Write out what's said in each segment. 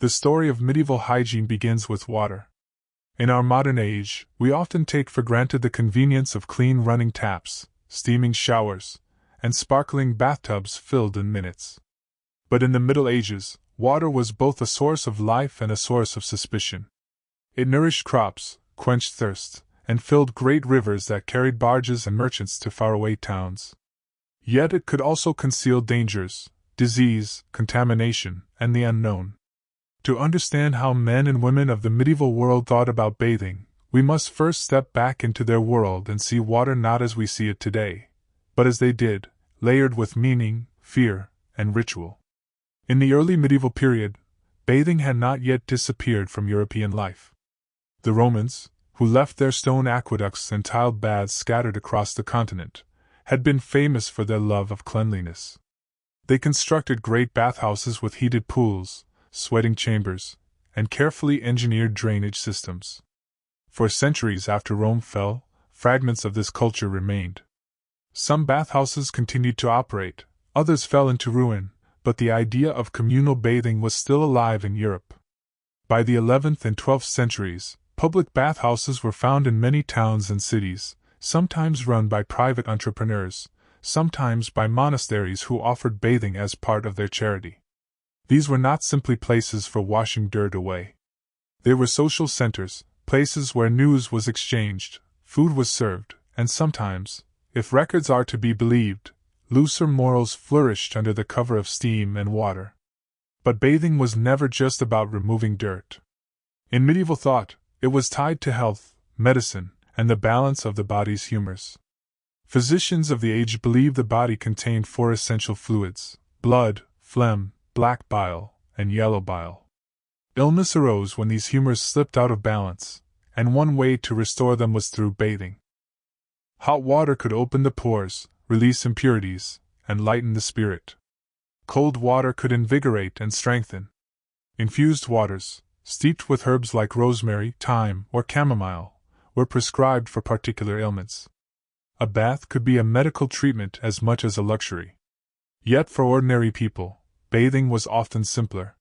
The story of medieval hygiene begins with water. In our modern age, we often take for granted the convenience of clean running taps, steaming showers, and sparkling bathtubs filled in minutes. But in the Middle Ages, water was both a source of life and a source of suspicion. It nourished crops, quenched thirst, and filled great rivers that carried barges and merchants to faraway towns. Yet it could also conceal dangers, disease, contamination, and the unknown. To understand how men and women of the medieval world thought about bathing, we must first step back into their world and see water not as we see it today, but as they did, layered with meaning, fear, and ritual. In the early medieval period, bathing had not yet disappeared from European life. The Romans, who left their stone aqueducts and tiled baths scattered across the continent, had been famous for their love of cleanliness. They constructed great bathhouses with heated pools, sweating chambers, and carefully engineered drainage systems. For centuries after Rome fell, fragments of this culture remained. Some bathhouses continued to operate, others fell into ruin, but the idea of communal bathing was still alive in Europe. By the 11th and 12th centuries, public bathhouses were found in many towns and cities, sometimes run by private entrepreneurs, sometimes by monasteries who offered bathing as part of their charity. These were not simply places for washing dirt away. They were social centers, places where news was exchanged, food was served, and sometimes, if records are to be believed, looser morals flourished under the cover of steam and water. But bathing was never just about removing dirt. In medieval thought, it was tied to health, medicine, and the balance of the body's humors. Physicians of the age believed the body contained four essential fluids: blood, phlegm, black bile, and yellow bile. Illness arose when these humors slipped out of balance, and one way to restore them was through bathing. Hot water could open the pores, release impurities, and lighten the spirit. Cold water could invigorate and strengthen. Infused waters, steeped with herbs like rosemary, thyme, or chamomile, were prescribed for particular ailments. A bath could be a medical treatment as much as a luxury. Yet for ordinary people, bathing was often simpler.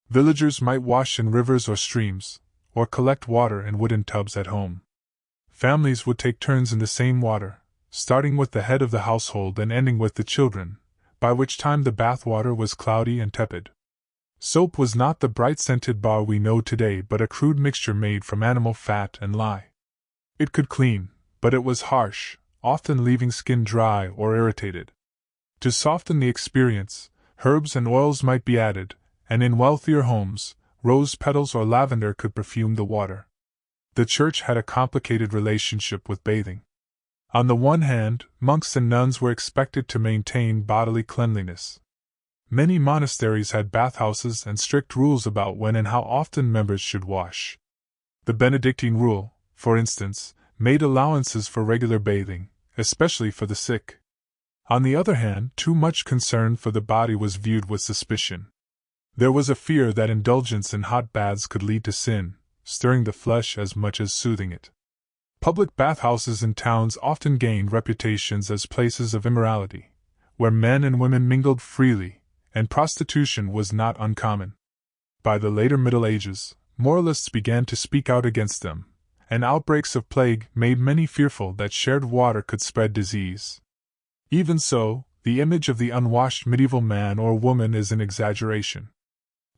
Villagers might wash in rivers or streams, or collect water in wooden tubs at home. Families would take turns in the same water, starting with the head of the household and ending with the children, by which time the bath water was cloudy and tepid. Soap was not the bright-scented bar we know today but a crude mixture made from animal fat and lye. It could clean, but it was harsh, often leaving skin dry or irritated. To soften the experience, herbs and oils might be added, and in wealthier homes, rose petals or lavender could perfume the water. The Church had a complicated relationship with bathing. On the one hand, monks and nuns were expected to maintain bodily cleanliness. Many monasteries had bathhouses and strict rules about when and how often members should wash. The Benedictine rule, for instance, made allowances for regular bathing, especially for the sick. On the other hand, too much concern for the body was viewed with suspicion. There was a fear that indulgence in hot baths could lead to sin, stirring the flesh as much as soothing it. Public bathhouses in towns often gained reputations as places of immorality, where men and women mingled freely, and prostitution was not uncommon. By the later Middle Ages, moralists began to speak out against them, and outbreaks of plague made many fearful that shared water could spread disease. Even so, the image of the unwashed medieval man or woman is an exaggeration.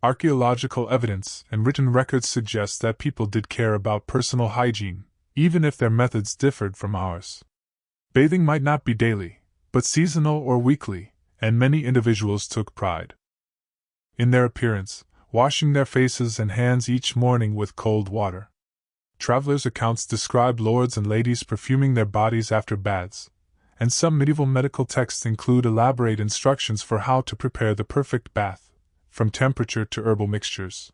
Archaeological evidence and written records suggest that people did care about personal hygiene, even if their methods differed from ours. Bathing might not be daily, but seasonal or weekly, and many individuals took pride in their appearance, washing their faces and hands each morning with cold water. Travelers' accounts describe lords and ladies perfuming their bodies after baths, and some medieval medical texts include elaborate instructions for how to prepare the perfect bath, from temperature to herbal mixtures.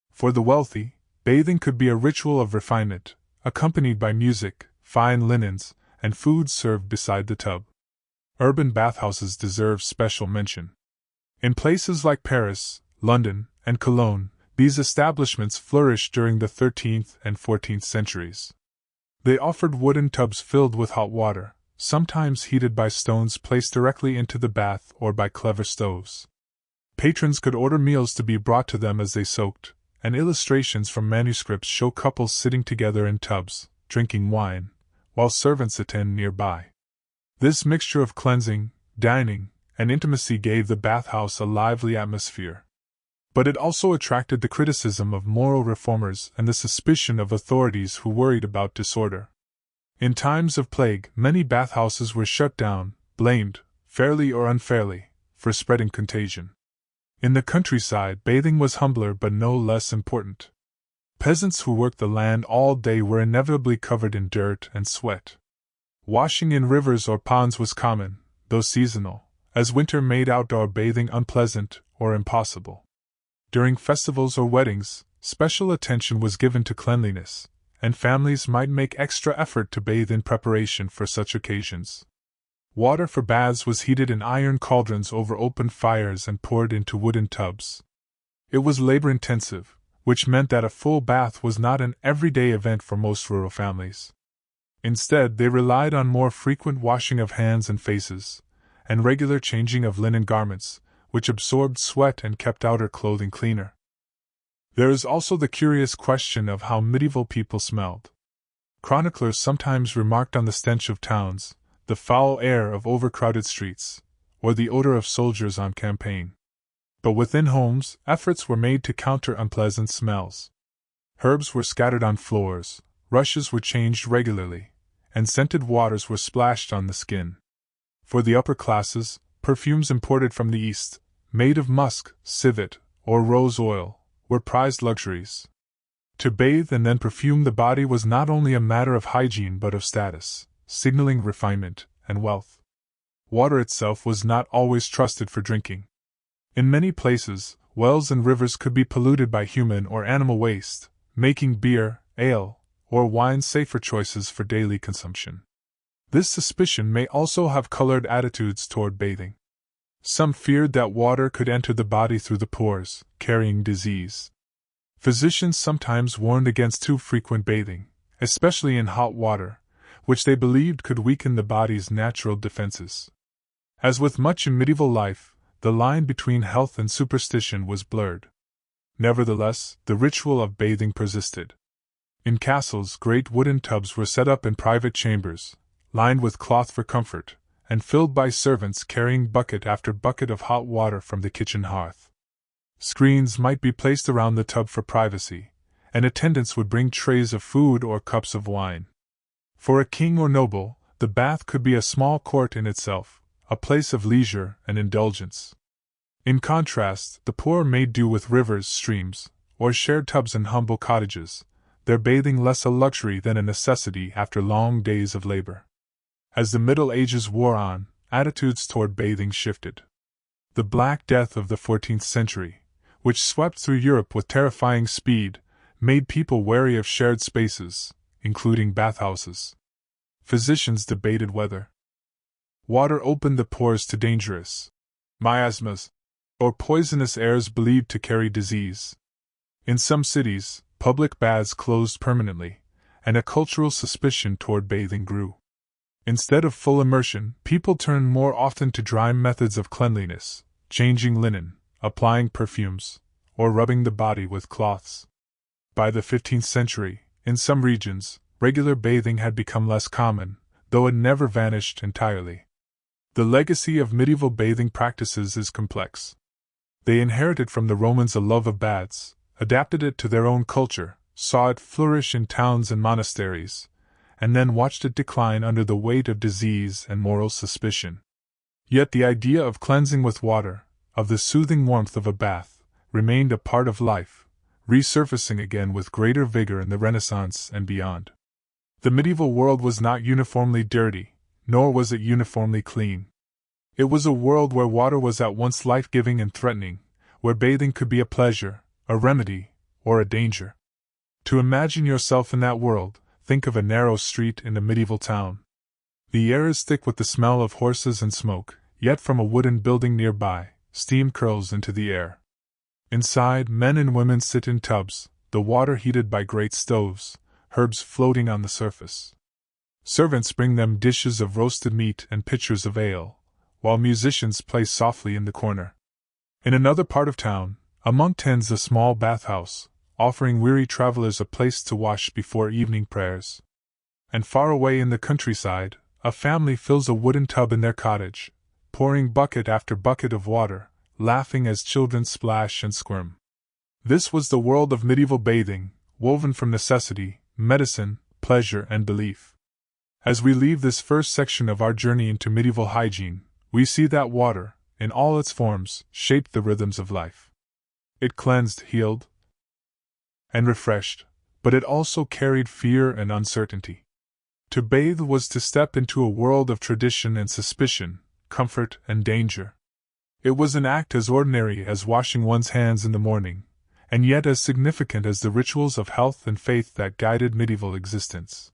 For the wealthy, bathing could be a ritual of refinement, accompanied by music, fine linens, and food served beside the tub. Urban bathhouses deserve special mention. In places like Paris, London, and Cologne, these establishments flourished during the 13th and 14th centuries. They offered wooden tubs filled with hot water, sometimes heated by stones placed directly into the bath or by clever stoves. Patrons could order meals to be brought to them as they soaked, and illustrations from manuscripts show couples sitting together in tubs, drinking wine, while servants attend nearby. This mixture of cleansing, dining, and intimacy gave the bathhouse a lively atmosphere. But it also attracted the criticism of moral reformers and the suspicion of authorities who worried about disorder. In times of plague, many bathhouses were shut down, blamed, fairly or unfairly, for spreading contagion. In the countryside, bathing was humbler but no less important. Peasants who worked the land all day were inevitably covered in dirt and sweat. Washing in rivers or ponds was common, though seasonal, as winter made outdoor bathing unpleasant or impossible. During festivals or weddings, special attention was given to cleanliness, and families might make extra effort to bathe in preparation for such occasions. Water for baths was heated in iron cauldrons over open fires and poured into wooden tubs. It was labor-intensive, which meant that a full bath was not an everyday event for most rural families. Instead, they relied on more frequent washing of hands and faces, and regular changing of linen garments, which absorbed sweat and kept outer clothing cleaner. There is also the curious question of how medieval people smelled. Chroniclers sometimes remarked on the stench of towns, the foul air of overcrowded streets, or the odor of soldiers on campaign. But within homes, efforts were made to counter unpleasant smells. Herbs were scattered on floors, rushes were changed regularly, and scented waters were splashed on the skin. For the upper classes, perfumes imported from the East, made of musk, civet, or rose oil, were prized luxuries. To bathe and then perfume the body was not only a matter of hygiene but of status, signaling refinement and wealth. Water itself was not always trusted for drinking. In many places, wells and rivers could be polluted by human or animal waste, making beer, ale, or wine safer choices for daily consumption. This suspicion may also have colored attitudes toward bathing. Some feared that water could enter the body through the pores, carrying disease. Physicians sometimes warned against too frequent bathing, especially in hot water, which they believed could weaken the body's natural defenses. As with much in medieval life, the line between health and superstition was blurred. Nevertheless, the ritual of bathing persisted. In castles, great wooden tubs were set up in private chambers, lined with cloth for comfort, and filled by servants carrying bucket after bucket of hot water from the kitchen hearth. Screens might be placed around the tub for privacy, and attendants would bring trays of food or cups of wine. For a king or noble, the bath could be a small court in itself, a place of leisure and indulgence. In contrast, the poor made do with rivers, streams, or shared tubs in humble cottages, their bathing less a luxury than a necessity after long days of labor. As the Middle Ages wore on, attitudes toward bathing shifted. The Black Death of the 14th century, which swept through Europe with terrifying speed, made people wary of shared spaces, including bathhouses. Physicians debated whether water opened the pores to dangerous miasmas, or poisonous airs believed to carry disease. In some cities, public baths closed permanently, and a cultural suspicion toward bathing grew. Instead of full immersion, people turned more often to dry methods of cleanliness, changing linen, applying perfumes, or rubbing the body with cloths. By the 15th century, in some regions, regular bathing had become less common, though it never vanished entirely. The legacy of medieval bathing practices is complex. They inherited from the Romans a love of baths, adapted it to their own culture, saw it flourish in towns and monasteries, and then watched it decline under the weight of disease and moral suspicion. Yet the idea of cleansing with water, of the soothing warmth of a bath, remained a part of life, resurfacing again with greater vigor in the Renaissance and beyond. The medieval world was not uniformly dirty, nor was it uniformly clean. It was a world where water was at once life-giving and threatening, where bathing could be a pleasure, a remedy, or a danger. To imagine yourself in that world, think of a narrow street in a medieval town. The air is thick with the smell of horses and smoke, yet from a wooden building nearby, steam curls into the air. Inside, men and women sit in tubs, the water heated by great stoves, herbs floating on the surface. Servants bring them dishes of roasted meat and pitchers of ale, while musicians play softly in the corner. In another part of town, a monk tends a small bathhouse, offering weary travelers a place to wash before evening prayers. And far away in the countryside, a family fills a wooden tub in their cottage, pouring bucket after bucket of water, laughing as children splash and squirm. This was the world of medieval bathing, woven from necessity, medicine, pleasure, and belief. As we leave this first section of our journey into medieval hygiene, we see that water, in all its forms, shaped the rhythms of life. It cleansed, healed, and refreshed, but it also carried fear and uncertainty. To bathe was to step into a world of tradition and suspicion, comfort and danger. It was an act as ordinary as washing one's hands in the morning, and yet as significant as the rituals of health and faith that guided medieval existence.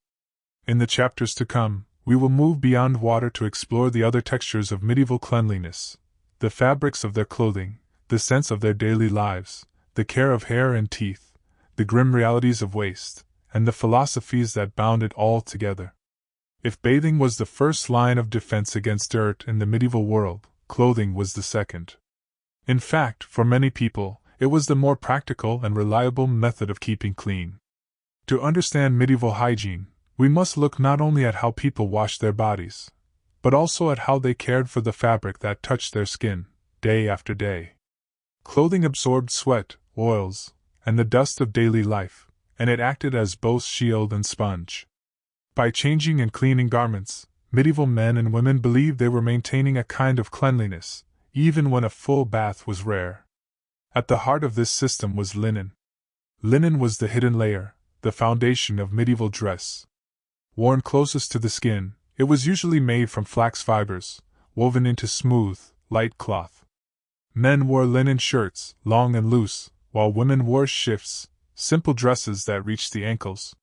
In the chapters to come, we will move beyond water to explore the other textures of medieval cleanliness, the fabrics of their clothing, the scents of their daily lives, the care of hair and teeth, the grim realities of waste, and the philosophies that bound it all together. If bathing was the first line of defense against dirt in the medieval world, clothing was the second. In fact, for many people, it was the more practical and reliable method of keeping clean. To understand medieval hygiene, we must look not only at how people washed their bodies, but also at how they cared for the fabric that touched their skin, day after day. Clothing absorbed sweat, oils, and the dust of daily life, and it acted as both shield and sponge. By changing and cleaning garments, medieval men and women believed they were maintaining a kind of cleanliness, even when a full bath was rare. At the heart of this system was linen. Linen was the hidden layer, the foundation of medieval dress. Worn closest to the skin, it was usually made from flax fibers, woven into smooth, light cloth. Men wore linen shirts, long and loose, while women wore shifts, simple dresses that reached the ankles.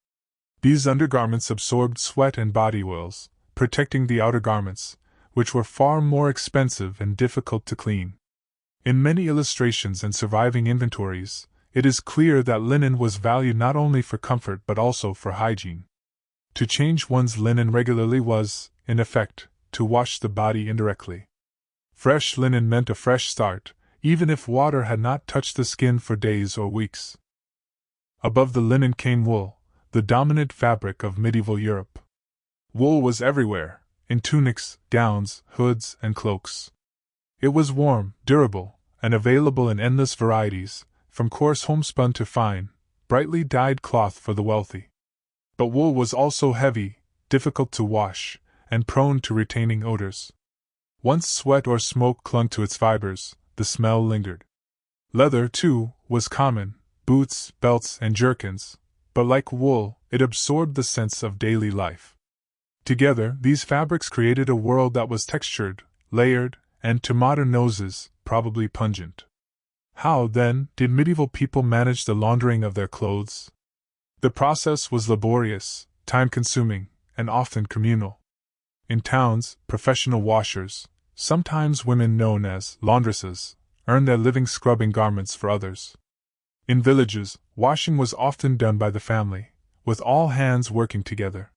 These undergarments absorbed sweat and body oils, protecting the outer garments, which were far more expensive and difficult to clean. In many illustrations and surviving inventories, it is clear that linen was valued not only for comfort but also for hygiene. To change one's linen regularly was, in effect, to wash the body indirectly. Fresh linen meant a fresh start, even if water had not touched the skin for days or weeks. Above the linen came wool, the dominant fabric of medieval Europe. Wool was everywhere, in tunics, gowns, hoods, and cloaks. It was warm, durable, and available in endless varieties, from coarse homespun to fine, brightly dyed cloth for the wealthy. But wool was also heavy, difficult to wash, and prone to retaining odors. Once sweat or smoke clung to its fibers, the smell lingered. Leather, too, was common, boots, belts, and jerkins, but like wool, it absorbed the sense of daily life. Together, these fabrics created a world that was textured, layered, and to modern noses, probably pungent. How, then, did medieval people manage the laundering of their clothes? The process was laborious, time-consuming, and often communal. In towns, professional washers, sometimes women known as laundresses, earned their living scrubbing garments for others. In villages, washing was often done by the family, with all hands working together.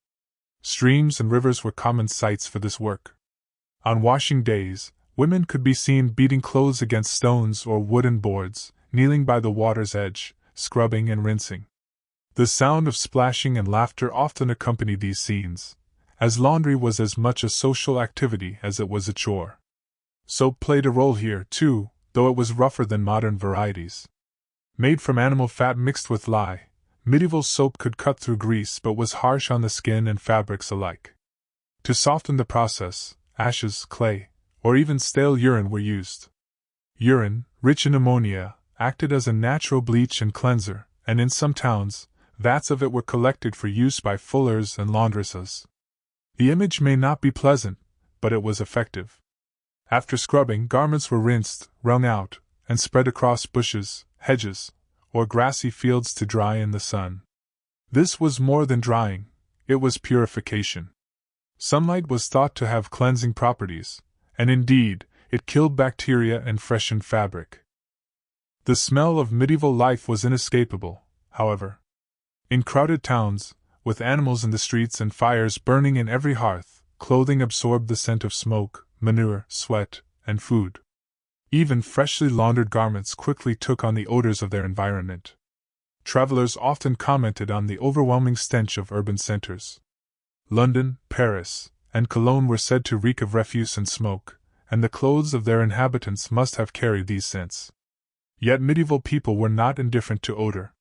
Streams and rivers were common sites for this work. On washing days, women could be seen beating clothes against stones or wooden boards, kneeling by the water's edge, scrubbing and rinsing. The sound of splashing and laughter often accompanied these scenes, as laundry was as much a social activity as it was a chore. Soap played a role here, too, though it was rougher than modern varieties. Made from animal fat mixed with lye, medieval soap could cut through grease but was harsh on the skin and fabrics alike. To soften the process, ashes, clay, or even stale urine were used. Urine, rich in ammonia, acted as a natural bleach and cleanser, and in some towns, vats of it were collected for use by fullers and laundresses. The image may not be pleasant, but it was effective. After scrubbing, garments were rinsed, wrung out, and spread across bushes, hedges, or grassy fields to dry in the sun. This was more than drying, it was purification. Sunlight was thought to have cleansing properties, and indeed, it killed bacteria and freshened fabric. The smell of medieval life was inescapable, however. In crowded towns, with animals in the streets and fires burning in every hearth, clothing absorbed the scent of smoke, manure, sweat, and food. Even freshly laundered garments quickly took on the odors of their environment. Travelers often commented on the overwhelming stench of urban centers. London, Paris, and Cologne were said to reek of refuse and smoke, and the clothes of their inhabitants must have carried these scents. Yet medieval people were not indifferent to odor.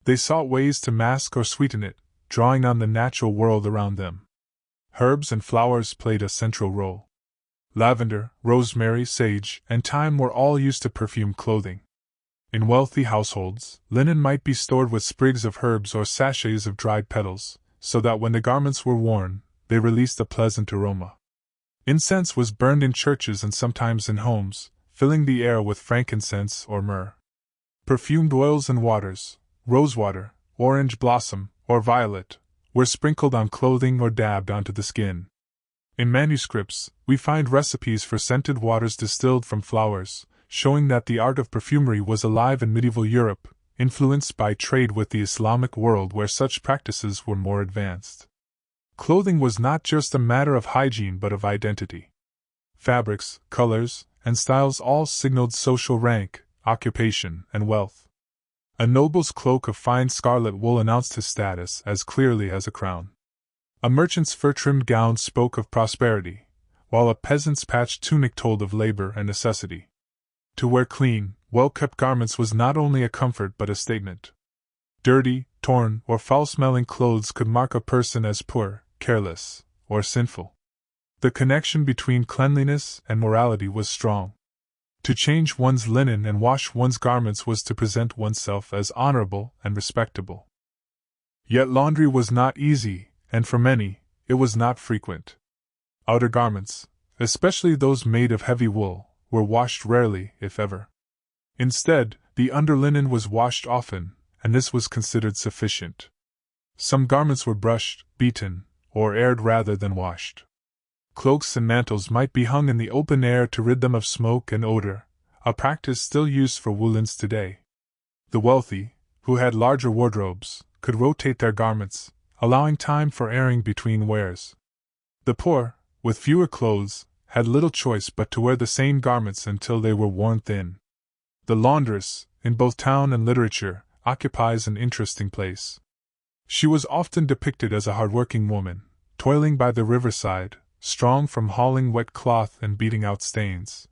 They sought ways to mask or sweeten it, drawing on the natural world around them. Herbs and flowers played a central role. Lavender, rosemary, sage, and thyme were all used to perfume clothing. In wealthy households, linen might be stored with sprigs of herbs or sachets of dried petals, so that when the garments were worn, they released a pleasant aroma. Incense was burned in churches and sometimes in homes, filling the air with frankincense or myrrh. Perfumed oils and waters, rosewater, orange blossom, or violet, were sprinkled on clothing or dabbed onto the skin. In manuscripts, we find recipes for scented waters distilled from flowers, showing that the art of perfumery was alive in medieval Europe, influenced by trade with the Islamic world where such practices were more advanced. Clothing was not just a matter of hygiene but of identity. Fabrics, colors, and styles all signaled social rank, occupation, and wealth. A noble's cloak of fine scarlet wool announced his status as clearly as a crown. A merchant's fur-trimmed gown spoke of prosperity, while a peasant's patched tunic told of labor and necessity. To wear clean, well-kept garments was not only a comfort but a statement. Dirty, torn, or foul-smelling clothes could mark a person as poor, careless, or sinful. The connection between cleanliness and morality was strong. To change one's linen and wash one's garments was to present oneself as honorable and respectable. Yet laundry was not easy, and for many, it was not frequent. Outer garments, especially those made of heavy wool, were washed rarely, if ever. Instead, the underlinen was washed often, and this was considered sufficient. Some garments were brushed, beaten, or aired rather than washed. Cloaks and mantles might be hung in the open air to rid them of smoke and odor, a practice still used for woolens today. The wealthy, who had larger wardrobes, could rotate their garments, allowing time for airing between wears. The poor, with fewer clothes, had little choice but to wear the same garments until they were worn thin. The laundress, in both town and literature, occupies an interesting place. She was often depicted as a hard-working woman, toiling by the riverside, strong from hauling wet cloth and beating out stains.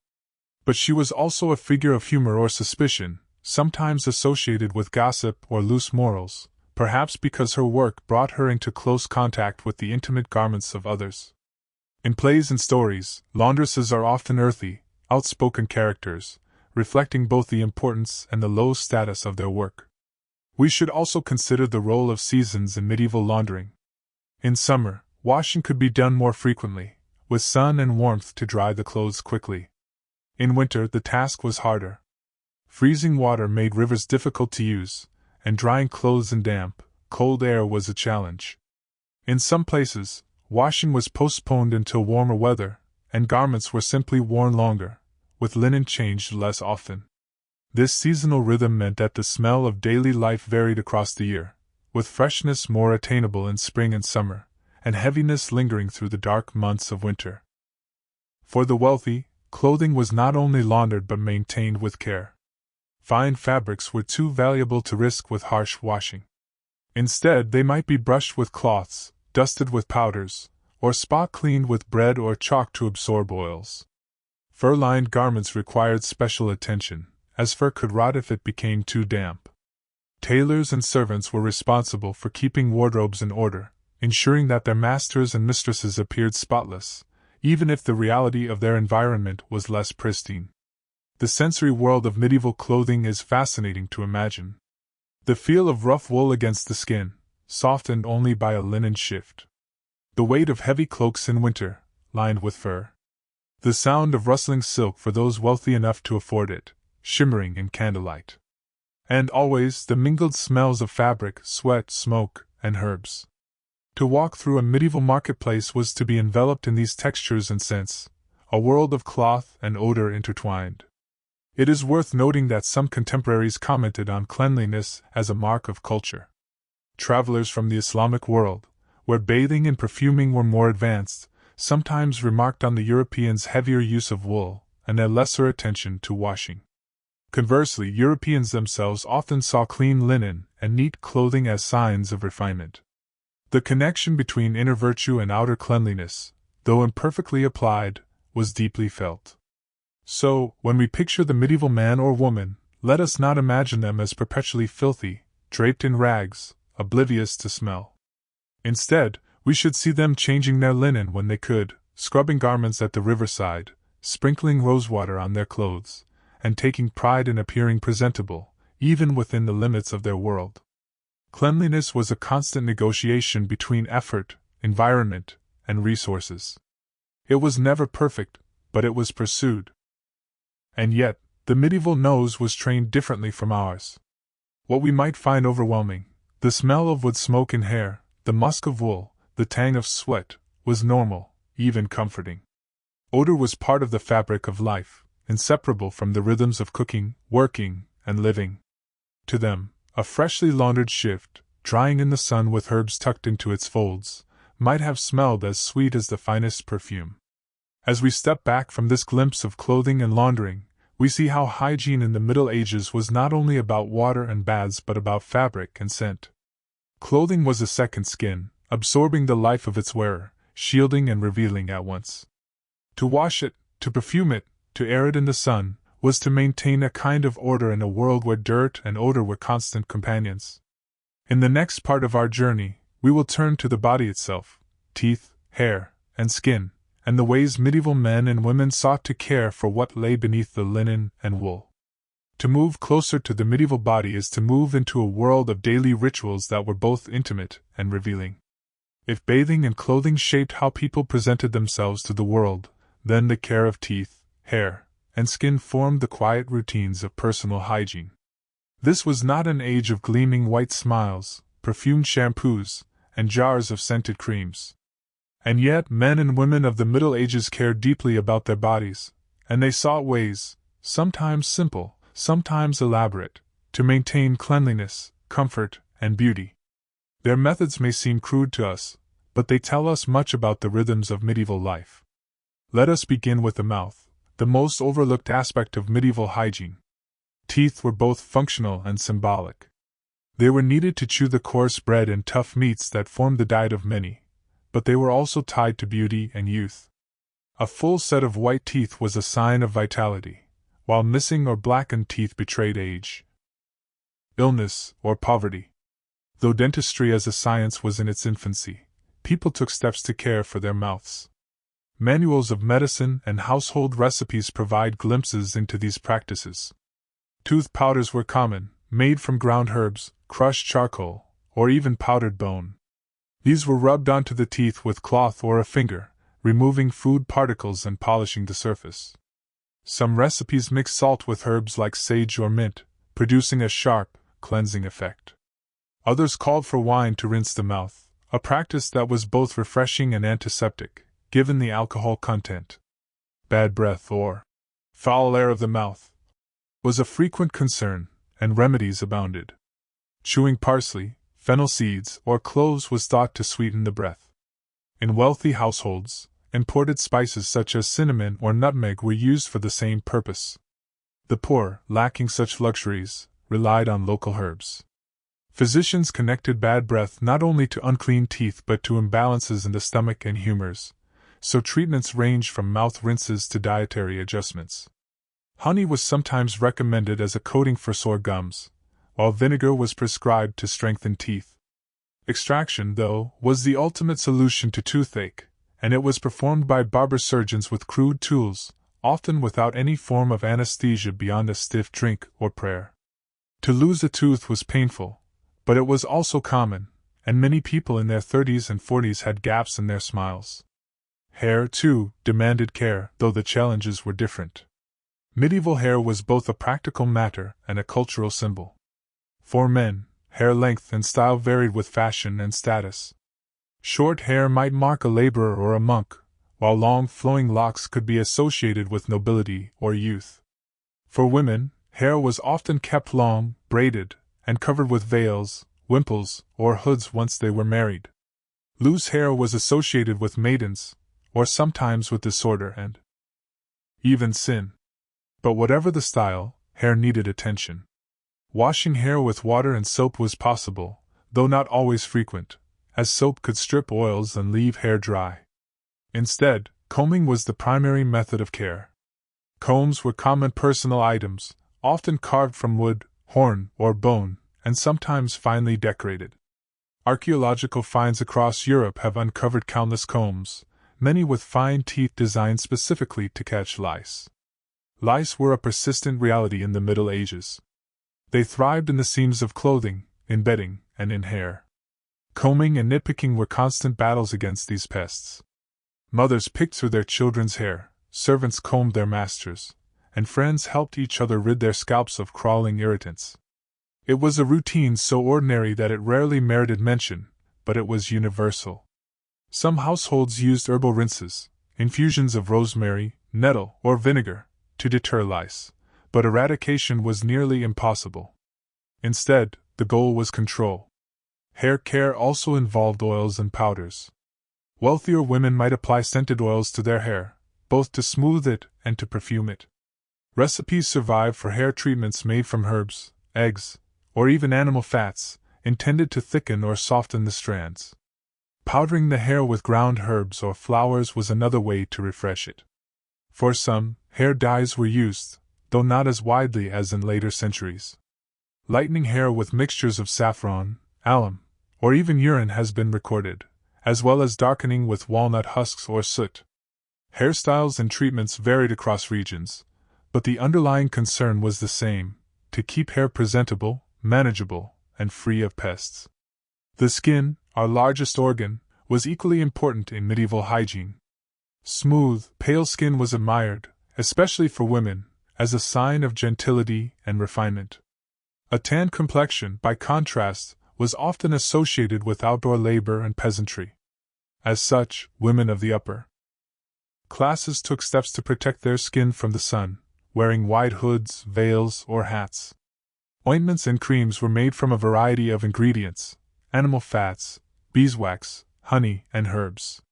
But she was also a figure of humor or suspicion, sometimes associated with gossip or loose morals, perhaps because her work brought her into close contact with the intimate garments of others. In plays and stories, laundresses are often earthy, outspoken characters, reflecting both the importance and the low status of their work. We should also consider the role of seasons in medieval laundering. In summer, washing could be done more frequently, with sun and warmth to dry the clothes quickly. In winter, the task was harder. Freezing water made rivers difficult to use, and drying clothes in damp, cold air was a challenge. In some places, washing was postponed until warmer weather, and garments were simply worn longer, with linen changed less often. This seasonal rhythm meant that the smell of daily life varied across the year, with freshness more attainable in spring and summer, and heaviness lingering through the dark months of winter. For the wealthy, clothing was not only laundered but maintained with care. Fine fabrics were too valuable to risk with harsh washing. Instead, they might be brushed with cloths, dusted with powders, or spot-cleaned with bread or chalk to absorb oils. Fur-lined garments required special attention, as fur could rot if it became too damp. Tailors and servants were responsible for keeping wardrobes in order, ensuring that their masters and mistresses appeared spotless, even if the reality of their environment was less pristine. The sensory world of medieval clothing is fascinating to imagine. The feel of rough wool against the skin, softened only by a linen shift. The weight of heavy cloaks in winter, lined with fur. The sound of rustling silk for those wealthy enough to afford it, shimmering in candlelight. And always the mingled smells of fabric, sweat, smoke, and herbs. To walk through a medieval marketplace was to be enveloped in these textures and scents, a world of cloth and odor intertwined. It is worth noting that some contemporaries commented on cleanliness as a mark of culture. Travelers from the Islamic world, where bathing and perfuming were more advanced, sometimes remarked on the Europeans' heavier use of wool, and a lesser attention to washing. Conversely, Europeans themselves often saw clean linen and neat clothing as signs of refinement. The connection between inner virtue and outer cleanliness, though imperfectly applied, was deeply felt. So, when we picture the medieval man or woman, let us not imagine them as perpetually filthy, draped in rags, oblivious to smell. Instead, we should see them changing their linen when they could, scrubbing garments at the riverside, sprinkling rosewater on their clothes, and taking pride in appearing presentable, even within the limits of their world. Cleanliness was a constant negotiation between effort, environment, and resources. It was never perfect, but it was pursued. And yet, the medieval nose was trained differently from ours. What we might find overwhelming, the smell of wood smoke in hair, the musk of wool, the tang of sweat, was normal, even comforting. Odor was part of the fabric of life, inseparable from the rhythms of cooking, working, and living. To them, a freshly laundered shift, drying in the sun with herbs tucked into its folds, might have smelled as sweet as the finest perfume. As we step back from this glimpse of clothing and laundering, we see how hygiene in the Middle Ages was not only about water and baths but about fabric and scent. Clothing was a second skin, absorbing the life of its wearer, shielding and revealing at once. To wash it, to perfume it, to air it in the sun, was to maintain a kind of order in a world where dirt and odor were constant companions. In the next part of our journey, we will turn to the body itself, teeth, hair, and skin, and the ways medieval men and women sought to care for what lay beneath the linen and wool. To move closer to the medieval body is to move into a world of daily rituals that were both intimate and revealing. If bathing and clothing shaped how people presented themselves to the world, then the care of teeth, hair, and skin formed the quiet routines of personal hygiene. This was not an age of gleaming white smiles, perfumed shampoos, and jars of scented creams. And yet men and women of the Middle Ages cared deeply about their bodies, and they sought ways, sometimes simple, sometimes elaborate, to maintain cleanliness, comfort, and beauty. Their methods may seem crude to us, but they tell us much about the rhythms of medieval life. Let us begin with the mouth, the most overlooked aspect of medieval hygiene. Teeth were both functional and symbolic. They were needed to chew the coarse bread and tough meats that formed the diet of many, but they were also tied to beauty and youth. A full set of white teeth was a sign of vitality, while missing or blackened teeth betrayed age, illness, or poverty. Though dentistry as a science was in its infancy, people took steps to care for their mouths. Manuals of medicine and household recipes provide glimpses into these practices. Tooth powders were common, made from ground herbs, crushed charcoal, or even powdered bone. These were rubbed onto the teeth with cloth or a finger, removing food particles and polishing the surface. Some recipes mixed salt with herbs like sage or mint, producing a sharp, cleansing effect. Others called for wine to rinse the mouth, a practice that was both refreshing and antiseptic, given the alcohol content. Bad breath or foul air of the mouth was a frequent concern, and remedies abounded. Chewing parsley, fennel seeds, or cloves was thought to sweeten the breath. In wealthy households, imported spices such as cinnamon or nutmeg were used for the same purpose. The poor, lacking such luxuries, relied on local herbs. Physicians connected bad breath not only to unclean teeth but to imbalances in the stomach and humors, so treatments ranged from mouth rinses to dietary adjustments. Honey was sometimes recommended as a coating for sore gums, while vinegar was prescribed to strengthen teeth. Extraction, though, was the ultimate solution to toothache, and it was performed by barber surgeons with crude tools, often without any form of anesthesia beyond a stiff drink or prayer. To lose a tooth was painful, but it was also common, and many people in their 30s and 40s had gaps in their smiles. Hair, too, demanded care, though the challenges were different. Medieval hair was both a practical matter and a cultural symbol. For men, hair length and style varied with fashion and status. Short hair might mark a laborer or a monk, while long flowing locks could be associated with nobility or youth. For women, hair was often kept long, braided, and covered with veils, wimples, or hoods once they were married. Loose hair was associated with maidens, or sometimes with disorder and even sin. But whatever the style, hair needed attention. Washing hair with water and soap was possible, though not always frequent, as soap could strip oils and leave hair dry. Instead, combing was the primary method of care. Combs were common personal items, often carved from wood, horn, or bone, and sometimes finely decorated. Archaeological finds across Europe have uncovered countless combs, many with fine teeth designed specifically to catch lice. Lice were a persistent reality in the Middle Ages. They thrived in the seams of clothing, in bedding, and in hair. Combing and nitpicking were constant battles against these pests. Mothers picked through their children's hair, servants combed their masters, and friends helped each other rid their scalps of crawling irritants. It was a routine so ordinary that it rarely merited mention, but it was universal. Some households used herbal rinses, infusions of rosemary, nettle, or vinegar, to deter lice, but eradication was nearly impossible. Instead, the goal was control. Hair care also involved oils and powders. Wealthier women might apply scented oils to their hair, both to smooth it and to perfume it. Recipes survive for hair treatments made from herbs, eggs, or even animal fats, intended to thicken or soften the strands. Powdering the hair with ground herbs or flowers was another way to refresh it. For some, hair dyes were used, though not as widely as in later centuries. Lightening hair with mixtures of saffron, alum, or even urine has been recorded, as well as darkening with walnut husks or soot. Hairstyles and treatments varied across regions, but the underlying concern was the same: to keep hair presentable, manageable, and free of pests. The skin, our largest organ, was equally important in medieval hygiene. Smooth, pale skin was admired, especially for women, as a sign of gentility and refinement. A tanned complexion, by contrast, was often associated with outdoor labor and peasantry. As such, women of the upper classes took steps to protect their skin from the sun, wearing wide hoods, veils, or hats. Ointments and creams were made from a variety of ingredients: animal fats, beeswax, honey, and herbs.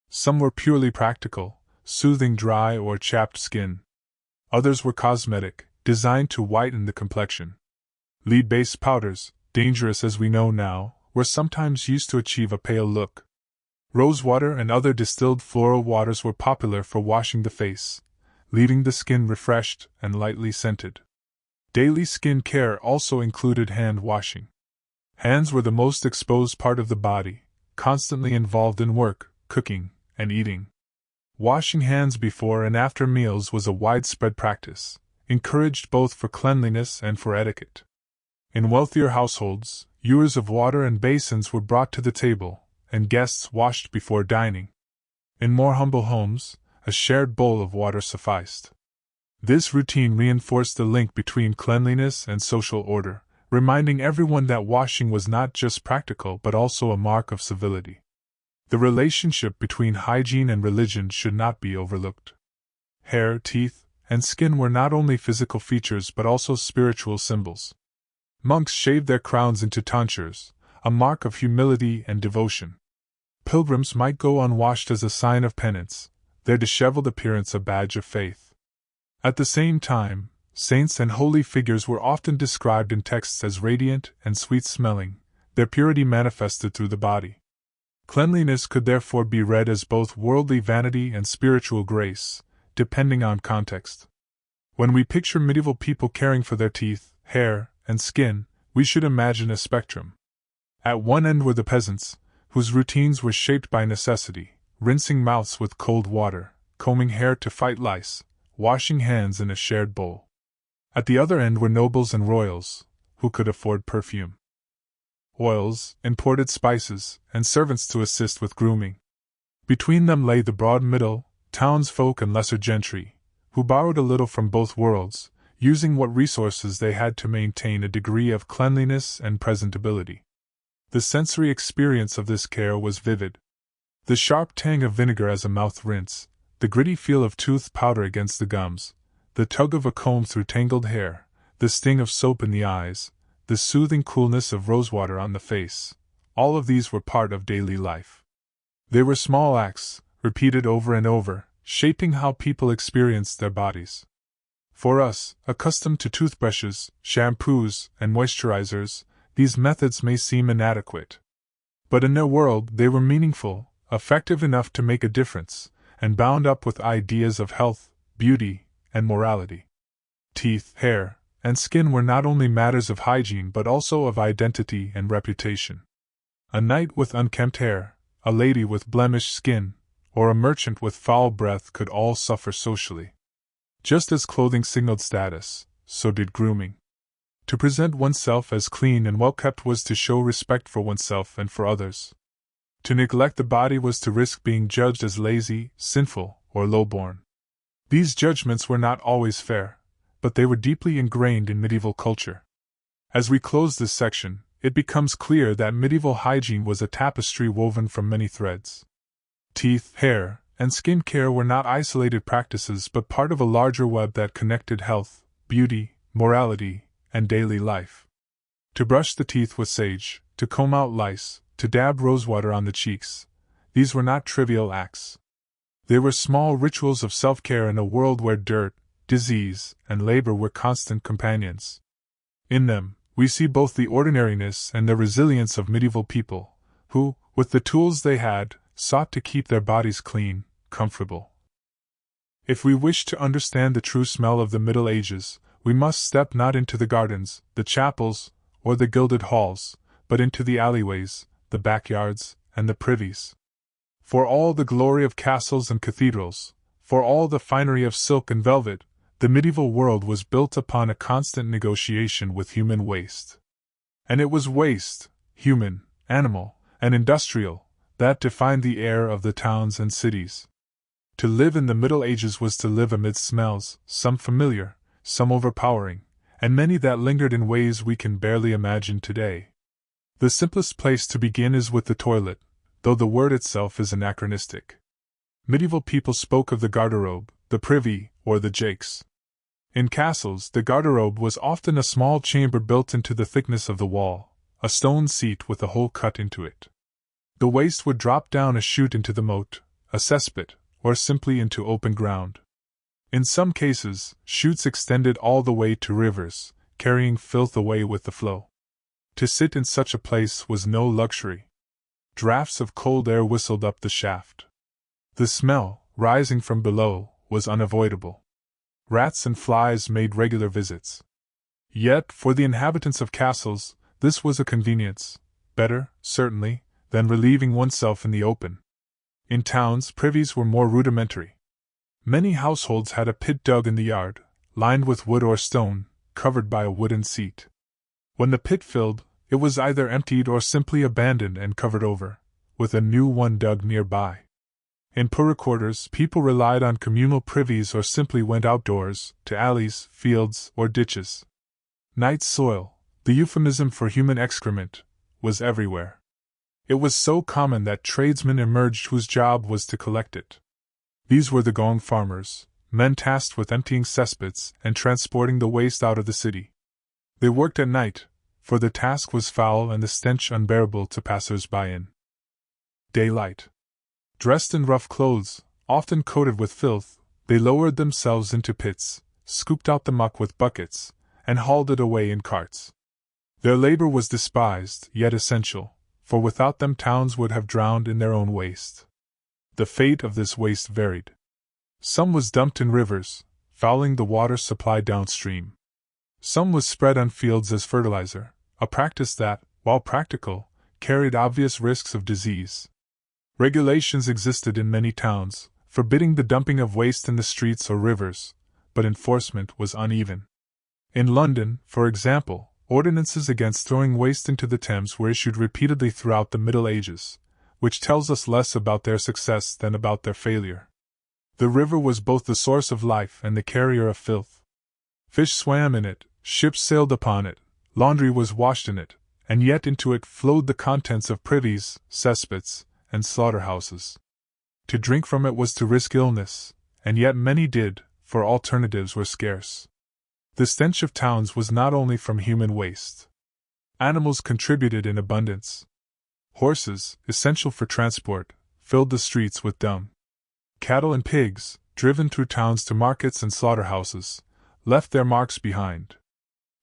Some were purely practical, soothing dry or chapped skin. Others were cosmetic, designed to whiten the complexion. Lead-based powders, dangerous as we know now, were sometimes used to achieve a pale look. Rosewater and other distilled floral waters were popular for washing the face, leaving the skin refreshed and lightly scented. Daily skin care also included hand washing. Hands were the most exposed part of the body, constantly involved in work, cooking, and eating. Washing hands before and after meals was a widespread practice, encouraged both for cleanliness and for etiquette. In wealthier households, ewers of water and basins were brought to the table, and guests washed before dining. In more humble homes, a shared bowl of water sufficed. This routine reinforced the link between cleanliness and social order, reminding everyone that washing was not just practical but also a mark of civility. The relationship between hygiene and religion should not be overlooked. Hair, teeth, and skin were not only physical features but also spiritual symbols. Monks shaved their crowns into tonsures, a mark of humility and devotion. Pilgrims might go unwashed as a sign of penance, their disheveled appearance a badge of faith. At the same time, saints and holy figures were often described in texts as radiant and sweet-smelling, their purity manifested through the body. Cleanliness could therefore be read as both worldly vanity and spiritual grace, depending on context. When we picture medieval people caring for their teeth, hair, and skin, we should imagine a spectrum. At one end were the peasants, whose routines were shaped by necessity, rinsing mouths with cold water, combing hair to fight lice, washing hands in a shared bowl. At the other end were nobles and royals, who could afford perfume, oils, imported spices, and servants to assist with grooming. Between them lay the broad middle, townsfolk and lesser gentry, who borrowed a little from both worlds, using what resources they had to maintain a degree of cleanliness and presentability. The sensory experience of this care was vivid. The sharp tang of vinegar as a mouth rinse, the gritty feel of tooth powder against the gums, the tug of a comb through tangled hair, the sting of soap in the eyes, the soothing coolness of rosewater on the face, all of these were part of daily life. They were small acts, repeated over and over, shaping how people experienced their bodies. For us, accustomed to toothbrushes, shampoos, and moisturizers, these methods may seem inadequate. But in their world, they were meaningful, effective enough to make a difference, and bound up with ideas of health, beauty, and morality. Teeth, hair, and skin were not only matters of hygiene but also of identity and reputation. A knight with unkempt hair, a lady with blemished skin, or a merchant with foul breath could all suffer socially. Just as clothing signaled status, so did grooming. To present oneself as clean and well-kept was to show respect for oneself and for others. To neglect the body was to risk being judged as lazy, sinful, or low-born. These judgments were not always fair, but they were deeply ingrained in medieval culture. As we close this section, it becomes clear that medieval hygiene was a tapestry woven from many threads. Teeth, hair, and skin care were not isolated practices but part of a larger web that connected health, beauty, morality, and daily life. To brush the teeth with sage, to comb out lice, to dab rosewater on the cheeks, these were not trivial acts. They were small rituals of self-care in a world where dirt, disease, and labor were constant companions. In them, we see both the ordinariness and the resilience of medieval people, who, with the tools they had, sought to keep their bodies clean, comfortable. If we wish to understand the true smell of the Middle Ages, we must step not into the gardens, the chapels, or the gilded halls, but into the alleyways, the backyards, and the privies. For all the glory of castles and cathedrals, for all the finery of silk and velvet, the medieval world was built upon a constant negotiation with human waste. And it was waste, human, animal, and industrial, that defined the air of the towns and cities. To live in the Middle Ages was to live amid smells, some familiar, some overpowering, and many that lingered in ways we can barely imagine today. The simplest place to begin is with the toilet, though the word itself is anachronistic. Medieval people spoke of the garderobe, the privy, or the jakes. In castles, the garderobe was often a small chamber built into the thickness of the wall, a stone seat with a hole cut into it. The waste would drop down a chute into the moat, a cesspit, or simply into open ground. In some cases, chutes extended all the way to rivers, carrying filth away with the flow. To sit in such a place was no luxury. Draughts of cold air whistled up the shaft. The smell, rising from below, was unavoidable. Rats and flies made regular visits. Yet, for the inhabitants of castles, this was a convenience, better, certainly, than relieving oneself in the open. In towns, privies were more rudimentary. Many households had a pit dug in the yard, lined with wood or stone, covered by a wooden seat. When the pit filled, it was either emptied or simply abandoned and covered over, with a new one dug nearby. In poorer quarters, people relied on communal privies or simply went outdoors, to alleys, fields, or ditches. Night soil, the euphemism for human excrement, was everywhere. It was so common that tradesmen emerged whose job was to collect it. These were the gong farmers, men tasked with emptying cesspits and transporting the waste out of the city. They worked at night, for the task was foul and the stench unbearable to passers-by in daylight. Dressed in rough clothes, often coated with filth, they lowered themselves into pits, scooped out the muck with buckets, and hauled it away in carts. Their labor was despised, yet essential, for without them towns would have drowned in their own waste. The fate of this waste varied. Some was dumped in rivers, fouling the water supply downstream. Some was spread on fields as fertilizer, a practice that, while practical, carried obvious risks of disease. Regulations existed in many towns, forbidding the dumping of waste in the streets or rivers, but enforcement was uneven. In London, for example, ordinances against throwing waste into the Thames were issued repeatedly throughout the Middle Ages, which tells us less about their success than about their failure. The river was both the source of life and the carrier of filth. Fish swam in it, ships sailed upon it, laundry was washed in it, and yet into it flowed the contents of privies, cesspits, and slaughterhouses. To drink from it was to risk illness, and yet many did, for alternatives were scarce. The stench of towns was not only from human waste. Animals contributed in abundance. Horses, essential for transport, filled the streets with dung. Cattle and pigs, driven through towns to markets and slaughterhouses, left their marks behind.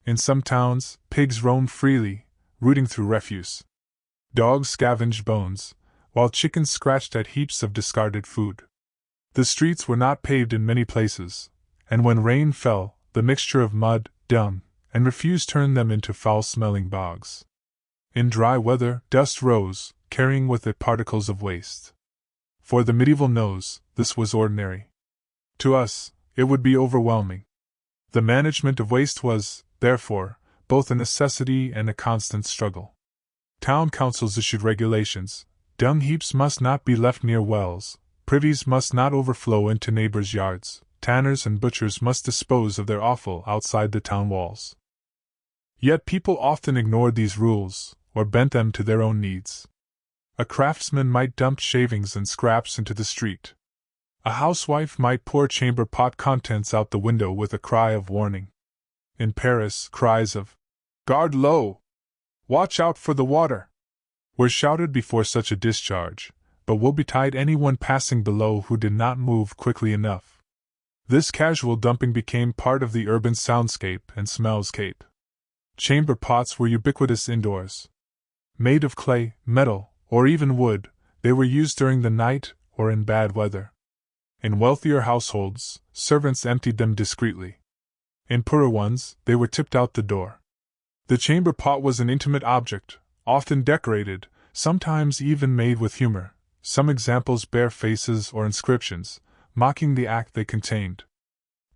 In some towns, pigs roamed freely, rooting through refuse. Dogs scavenged bones, while chickens scratched at heaps of discarded food. The streets were not paved in many places, and when rain fell, the mixture of mud, dung, and refuse turned them into foul-smelling bogs. In dry weather, dust rose, carrying with it particles of waste. For the medieval nose, this was ordinary. To us, it would be overwhelming. The management of waste was, therefore, both a necessity and a constant struggle. Town councils issued regulations. Dung heaps must not be left near wells, privies must not overflow into neighbors' yards, tanners and butchers must dispose of their offal outside the town walls. Yet people often ignored these rules, or bent them to their own needs. A craftsman might dump shavings and scraps into the street. A housewife might pour chamber pot contents out the window with a cry of warning. In Paris, cries of, "Guard low! Watch out for the water!" were shouted before such a discharge, but woe betide anyone passing below who did not move quickly enough. This casual dumping became part of the urban soundscape and smellscape. Chamber pots were ubiquitous indoors. Made of clay, metal, or even wood, they were used during the night or in bad weather. In wealthier households, servants emptied them discreetly. In poorer ones, they were tipped out the door. The chamber pot was an intimate object, often decorated, sometimes even made with humor. Some examples bear faces or inscriptions, mocking the act they contained.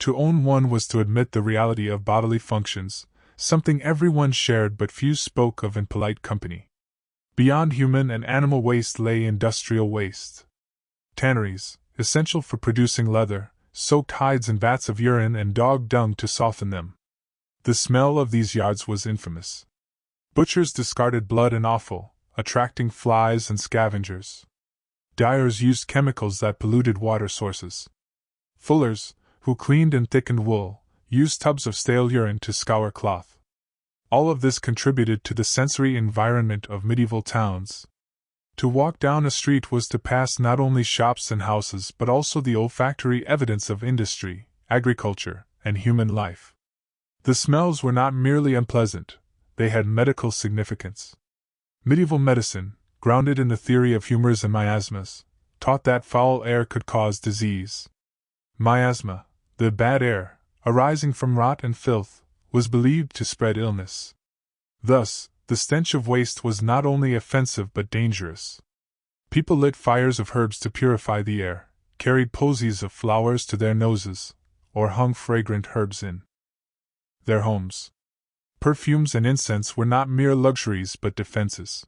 To own one was to admit the reality of bodily functions, something everyone shared but few spoke of in polite company. Beyond human and animal waste lay industrial waste. Tanneries, essential for producing leather, soaked hides in vats of urine and dog dung to soften them. The smell of these yards was infamous. Butchers discarded blood and offal, attracting flies and scavengers. Dyers used chemicals that polluted water sources. Fullers, who cleaned and thickened wool, used tubs of stale urine to scour cloth. All of this contributed to the sensory environment of medieval towns. To walk down a street was to pass not only shops and houses but also the olfactory evidence of industry, agriculture, and human life. The smells were not merely unpleasant, they had medical significance. Medieval medicine, grounded in the theory of humors and miasmas, taught that foul air could cause disease. Miasma, the bad air, arising from rot and filth, was believed to spread illness. Thus, the stench of waste was not only offensive but dangerous. People lit fires of herbs to purify the air, carried posies of flowers to their noses, or hung fragrant herbs in their homes. Perfumes and incense were not mere luxuries but defenses.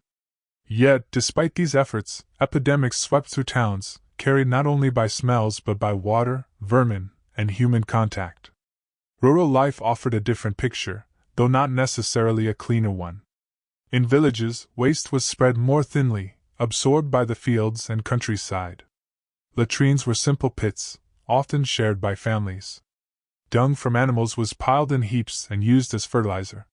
Yet, despite these efforts, epidemics swept through towns, carried not only by smells but by water, vermin, and human contact. Rural life offered a different picture, though not necessarily a cleaner one. In villages, waste was spread more thinly, absorbed by the fields and countryside. Latrines were simple pits, often shared by families. Dung from animals was piled in heaps and used as fertilizer.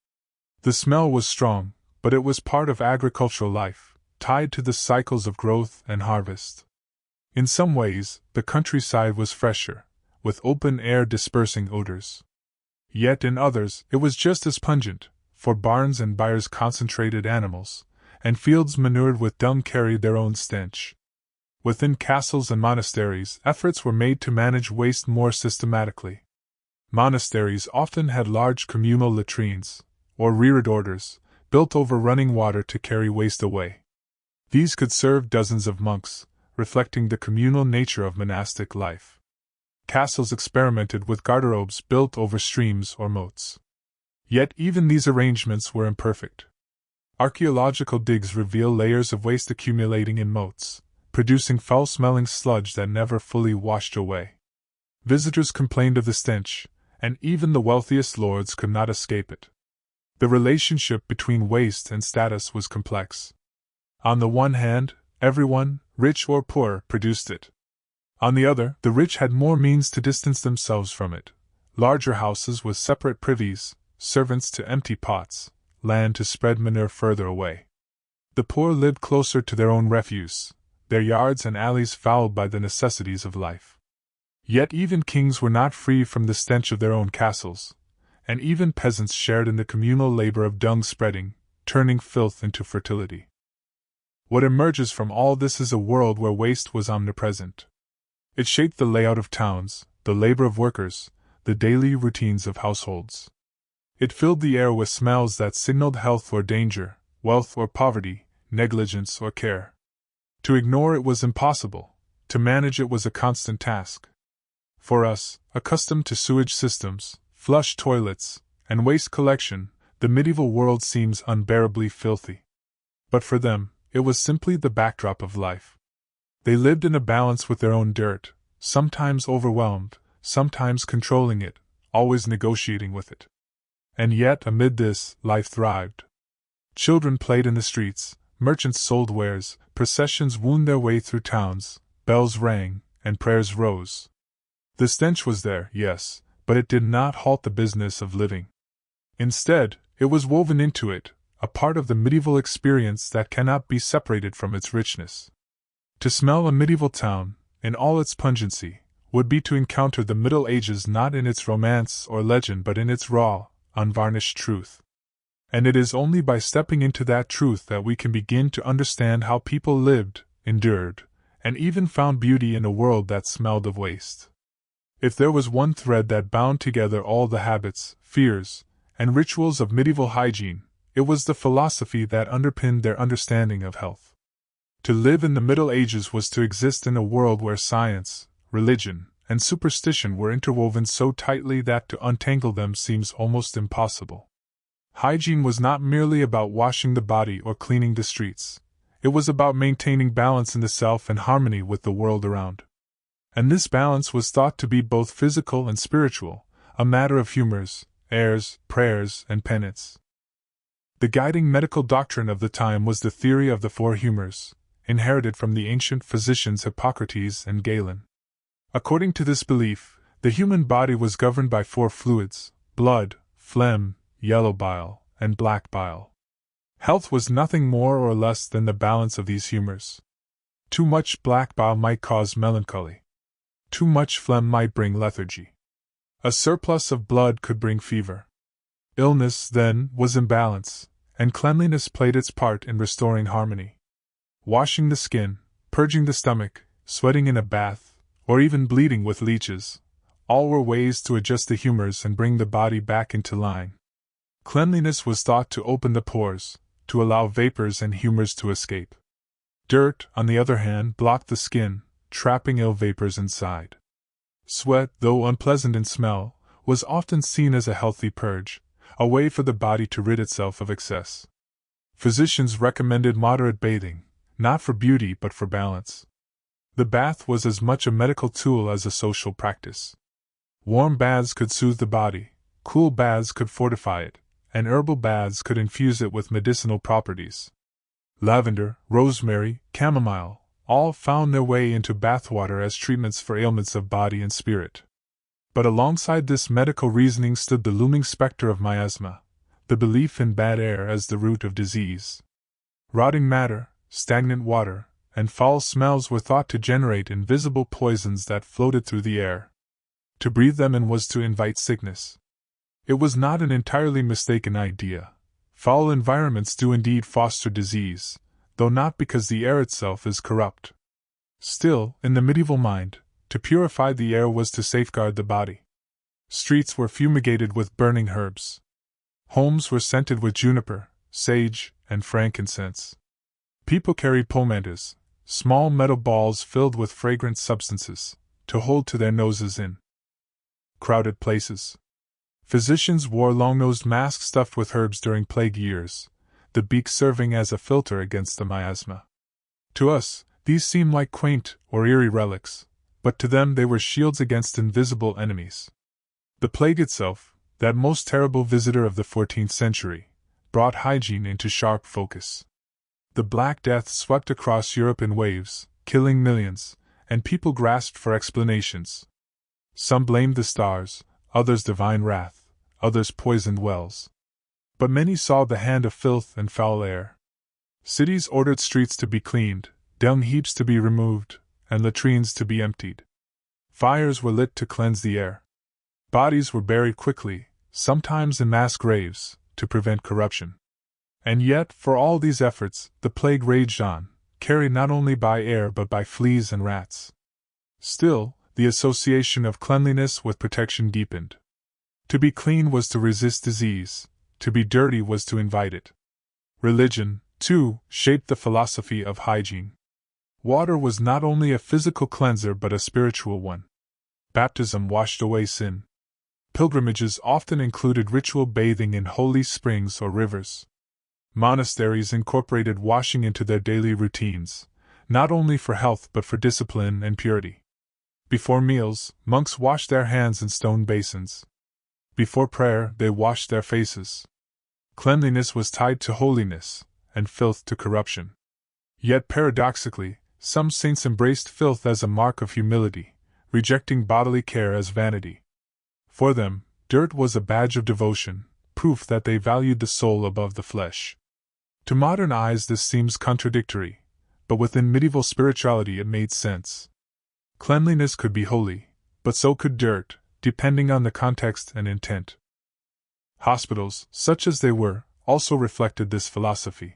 The smell was strong, but it was part of agricultural life, tied to the cycles of growth and harvest. In some ways, the countryside was fresher, with open air dispersing odors. Yet in others, it was just as pungent, for barns and byres concentrated animals, and fields manured with dung carried their own stench. Within castles and monasteries, efforts were made to manage waste more systematically. Monasteries often had large communal latrines, or reredoors, built over running water to carry waste away. These could serve dozens of monks, reflecting the communal nature of monastic life. Castles experimented with garderobes built over streams or moats. Yet even these arrangements were imperfect. Archaeological digs reveal layers of waste accumulating in moats, producing foul-smelling sludge that never fully washed away. Visitors complained of the stench, and even the wealthiest lords could not escape it. The relationship between waste and status was complex. On the one hand, everyone, rich or poor, produced it. On the other, the rich had more means to distance themselves from it. Larger houses with separate privies, servants to empty pots, land to spread manure further away. The poor lived closer to their own refuse, their yards and alleys fouled by the necessities of life. Yet even kings were not free from the stench of their own castles, and even peasants shared in the communal labor of dung spreading, turning filth into fertility. What emerges from all this is a world where waste was omnipresent. It shaped the layout of towns, the labor of workers, the daily routines of households. It filled the air with smells that signaled health or danger, wealth or poverty, negligence or care. To ignore it was impossible, to manage it was a constant task. For us, accustomed to sewage systems, flush toilets, and waste collection, the medieval world seems unbearably filthy. But for them, it was simply the backdrop of life. They lived in a balance with their own dirt, sometimes overwhelmed, sometimes controlling it, always negotiating with it. And yet, amid this, life thrived. Children played in the streets, merchants sold wares, processions wound their way through towns, bells rang, and prayers rose. The stench was there, yes, but it did not halt the business of living. Instead, it was woven into it, a part of the medieval experience that cannot be separated from its richness. To smell a medieval town, in all its pungency, would be to encounter the Middle Ages not in its romance or legend but in its raw, unvarnished truth. And it is only by stepping into that truth that we can begin to understand how people lived, endured, and even found beauty in a world that smelled of waste. If there was one thread that bound together all the habits, fears, and rituals of medieval hygiene, it was the philosophy that underpinned their understanding of health. To live in the Middle Ages was to exist in a world where science, religion, and superstition were interwoven so tightly that to untangle them seems almost impossible. Hygiene was not merely about washing the body or cleaning the streets. It was about maintaining balance in the self and harmony with the world around. And this balance was thought to be both physical and spiritual, a matter of humors, airs, prayers, and penance. The guiding medical doctrine of the time was the theory of the four humors, inherited from the ancient physicians Hippocrates and Galen. According to this belief, the human body was governed by four fluids: blood, phlegm, yellow bile, and black bile. Health was nothing more or less than the balance of these humors. Too much black bile might cause melancholy. Too much phlegm might bring lethargy. A surplus of blood could bring fever. Illness, then, was imbalance, and cleanliness played its part in restoring harmony. Washing the skin, purging the stomach, sweating in a bath, or even bleeding with leeches, all were ways to adjust the humors and bring the body back into line. Cleanliness was thought to open the pores, to allow vapors and humors to escape. Dirt, on the other hand, blocked the skin, trapping ill vapors inside. Sweat, though unpleasant in smell, was often seen as a healthy purge, a way for the body to rid itself of excess. Physicians recommended moderate bathing, not for beauty but for balance. The bath was as much a medical tool as a social practice. Warm baths could soothe the body, cool baths could fortify it, and herbal baths could infuse it with medicinal properties. Lavender, rosemary, chamomile, all found their way into bathwater as treatments for ailments of body and spirit. But alongside this medical reasoning stood the looming specter of miasma, the belief in bad air as the root of disease. Rotting matter, stagnant water, and foul smells were thought to generate invisible poisons that floated through the air. To breathe them in was to invite sickness. It was not an entirely mistaken idea. Foul environments do indeed foster disease, though not because the air itself is corrupt. Still, in the medieval mind, to purify the air was to safeguard the body. Streets were fumigated with burning herbs. Homes were scented with juniper, sage, and frankincense. People carried pomander, small metal balls filled with fragrant substances, to hold to their noses in crowded places. Physicians wore long-nosed masks stuffed with herbs during plague years, the beak serving as a filter against the miasma. To us, these seem like quaint or eerie relics, but to them they were shields against invisible enemies. The plague itself, that most terrible visitor of the 14th century, brought hygiene into sharp focus. The Black Death swept across Europe in waves, killing millions, and people grasped for explanations. Some blamed the stars, others divine wrath, others poisoned wells. But many saw the hand of filth and foul air. Cities ordered streets to be cleaned, dung heaps to be removed, and latrines to be emptied. Fires were lit to cleanse the air. Bodies were buried quickly, sometimes in mass graves, to prevent corruption. And yet, for all these efforts, the plague raged on, carried not only by air but by fleas and rats. Still, the association of cleanliness with protection deepened. To be clean was to resist disease, to be dirty was to invite it. Religion, too, shaped the philosophy of hygiene. Water was not only a physical cleanser but a spiritual one. Baptism washed away sin. Pilgrimages often included ritual bathing in holy springs or rivers. Monasteries incorporated washing into their daily routines, not only for health but for discipline and purity. Before meals, monks washed their hands in stone basins. Before prayer, they washed their faces. Cleanliness was tied to holiness, and filth to corruption. Yet paradoxically, some saints embraced filth as a mark of humility, rejecting bodily care as vanity. For them, dirt was a badge of devotion, proof that they valued the soul above the flesh. To modern eyes this seems contradictory, but within medieval spirituality it made sense. Cleanliness could be holy, but so could dirt, depending on the context and intent. Hospitals, such as they were, also reflected this philosophy.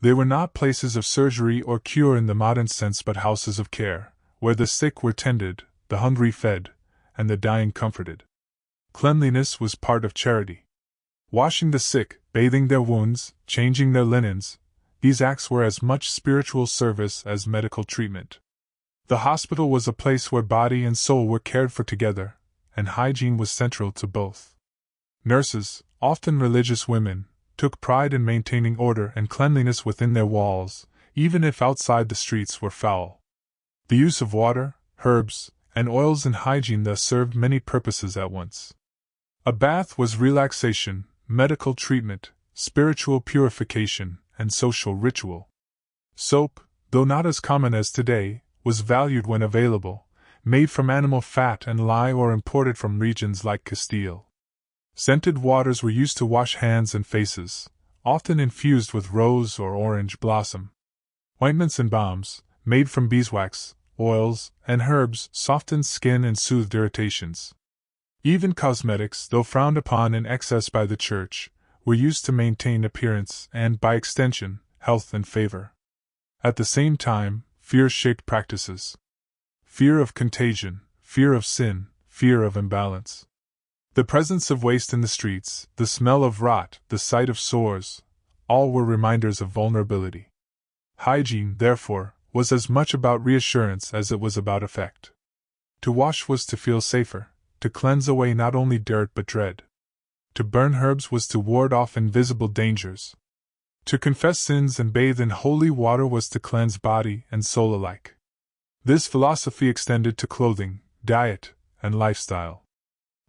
They were not places of surgery or cure in the modern sense but houses of care, where the sick were tended, the hungry fed, and the dying comforted. Cleanliness was part of charity. Washing the sick, bathing their wounds, changing their linens, these acts were as much spiritual service as medical treatment. The hospital was a place where body and soul were cared for together, and hygiene was central to both. Nurses, often religious women, took pride in maintaining order and cleanliness within their walls, even if outside the streets were foul. The use of water, herbs, and oils in hygiene thus served many purposes at once. A bath was relaxation, medical treatment, spiritual purification, and social ritual. Soap, though not as common as today, was valued when available, made from animal fat and lye or imported from regions like Castile. Scented waters were used to wash hands and faces, often infused with rose or orange blossom. Ointments and balms, made from beeswax, oils, and herbs, softened skin and soothed irritations. Even cosmetics, though frowned upon in excess by the Church, were used to maintain appearance and, by extension, health and favor. At the same time, fear shaped practices. Fear of contagion, fear of sin, fear of imbalance. The presence of waste in the streets, the smell of rot, the sight of sores, all were reminders of vulnerability. Hygiene, therefore, was as much about reassurance as it was about effect. To wash was to feel safer, to cleanse away not only dirt but dread. To burn herbs was to ward off invisible dangers. To confess sins and bathe in holy water was to cleanse body and soul alike. This philosophy extended to clothing, diet, and lifestyle.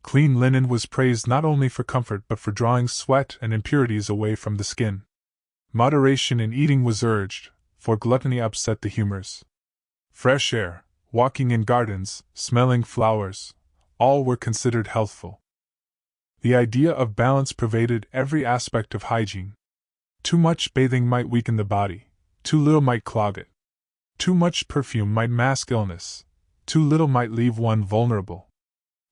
Clean linen was praised not only for comfort but for drawing sweat and impurities away from the skin. Moderation in eating was urged, for gluttony upset the humors. Fresh air, walking in gardens, smelling flowers, all were considered healthful. The idea of balance pervaded every aspect of hygiene. Too much bathing might weaken the body, too little might clog it. Too much perfume might mask illness, too little might leave one vulnerable.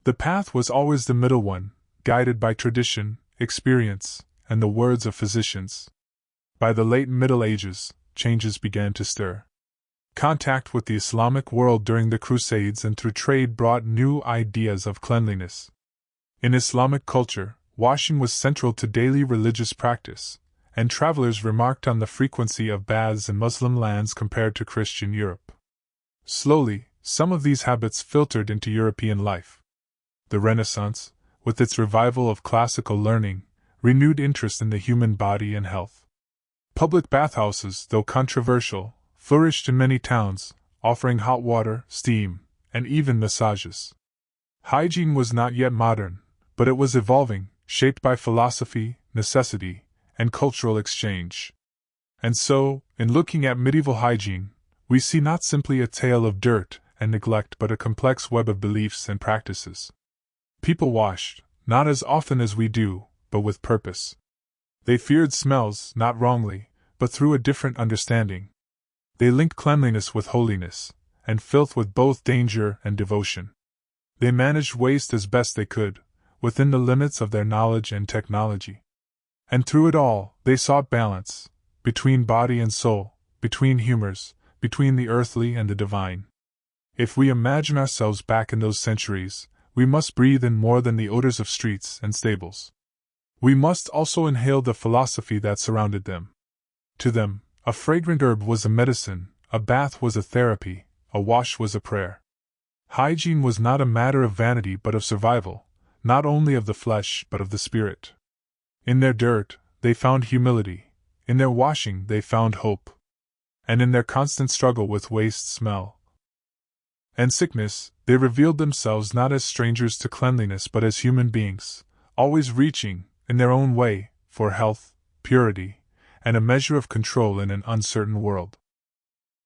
The path was always the middle one, guided by tradition, experience, and the words of physicians. By the late Middle Ages, changes began to stir. Contact with the Islamic world during the Crusades and through trade brought new ideas of cleanliness. In Islamic culture, washing was central to daily religious practice, and travelers remarked on the frequency of baths in Muslim lands compared to Christian Europe. Slowly, some of these habits filtered into European life. The Renaissance, with its revival of classical learning, renewed interest in the human body and health. Public bathhouses, though controversial, flourished in many towns, offering hot water, steam, and even massages. Hygiene was not yet modern, but it was evolving, shaped by philosophy, necessity, and cultural exchange. And so, in looking at medieval hygiene, we see not simply a tale of dirt and neglect but a complex web of beliefs and practices. People washed, not as often as we do, but with purpose. They feared smells, not wrongly, but through a different understanding. They linked cleanliness with holiness, and filth with both danger and devotion. They managed waste as best they could, within the limits of their knowledge and technology. And through it all, they sought balance, between body and soul, between humors, between the earthly and the divine. If we imagine ourselves back in those centuries, we must breathe in more than the odors of streets and stables. We must also inhale the philosophy that surrounded them. To them, a fragrant herb was a medicine, a bath was a therapy, a wash was a prayer. Hygiene was not a matter of vanity but of survival, not only of the flesh but of the spirit. In their dirt, they found humility, in their washing they found hope. And in their constant struggle with waste, smell, and sickness, they revealed themselves not as strangers to cleanliness but as human beings, always reaching, in their own way, for health, purity, and a measure of control in an uncertain world.